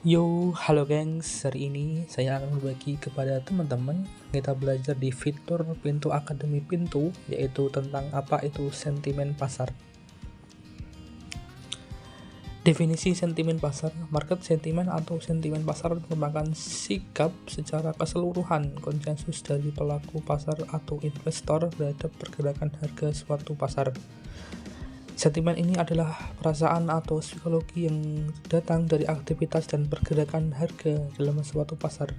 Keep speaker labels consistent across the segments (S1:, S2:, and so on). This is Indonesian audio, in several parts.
S1: Yo, halo gengs. Hari ini saya akan berbagi kepada teman-teman. Kita belajar di fitur Pintu Akademi Pintu, yaitu tentang apa itu sentimen pasar. Definisi sentimen pasar. Market sentiment atau sentimen pasar merupakan sikap secara keseluruhan konsensus dari pelaku pasar atau investor terhadap pergerakan harga suatu pasar. Sentimen ini adalah perasaan atau psikologi yang datang dari aktivitas dan pergerakan harga dalam suatu pasar.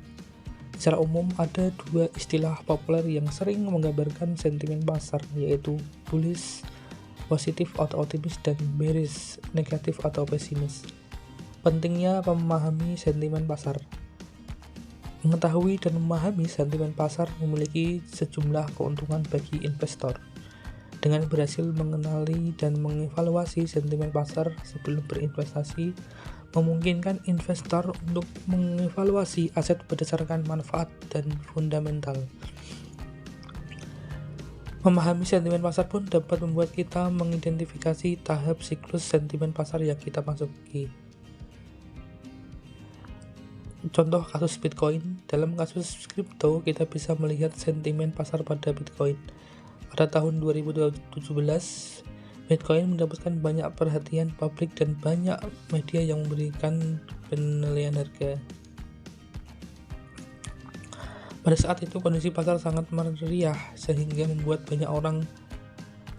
S1: Secara umum, ada dua istilah populer yang sering menggambarkan sentimen pasar, yaitu bullish, positif atau optimis, dan bearish, negatif atau pesimis. Pentingnya memahami sentimen pasar. Mengetahui dan memahami sentimen pasar memiliki sejumlah keuntungan bagi investor. Dengan berhasil mengenali dan mengevaluasi sentimen pasar sebelum berinvestasi, memungkinkan investor untuk mengevaluasi aset berdasarkan manfaat dan fundamental. Memahami sentimen pasar pun dapat membuat kita mengidentifikasi tahap siklus sentimen pasar yang kita masuki. Contoh kasus Bitcoin. Dalam kasus kripto, kita bisa melihat sentimen pasar pada Bitcoin. Pada tahun 2017, Bitcoin mendapatkan banyak perhatian publik dan banyak media yang memberikan penilaian harga. Pada saat itu kondisi pasar sangat meriah sehingga membuat banyak orang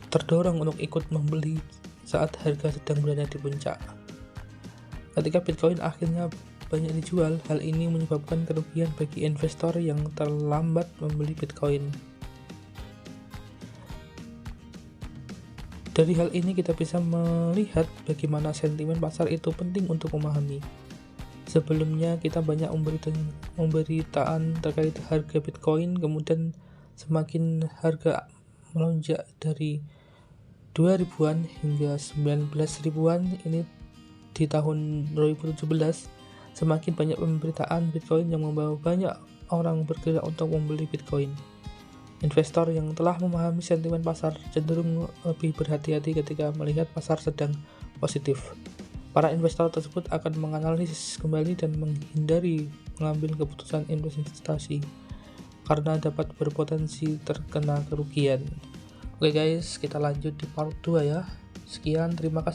S1: terdorong untuk ikut membeli saat harga sedang berada di puncak. Ketika Bitcoin akhirnya banyak dijual, hal ini menyebabkan kerugian bagi investor yang terlambat membeli Bitcoin. Dari hal ini kita bisa melihat bagaimana sentimen pasar itu penting untuk memahami. Sebelumnya kita banyak pemberitaan terkait harga Bitcoin, kemudian semakin harga melonjak dari 2000-an hingga 19 ribuan. Ini di tahun 2017 semakin banyak pemberitaan Bitcoin yang membawa banyak orang bergerak untuk membeli Bitcoin. Investor yang telah memahami sentimen pasar cenderung lebih berhati-hati ketika melihat pasar sedang positif. Para investor tersebut akan menganalisis kembali dan menghindari mengambil keputusan investasi karena dapat berpotensi terkena kerugian. Oke guys, kita lanjut di part 2 ya. Sekian, terima kasih.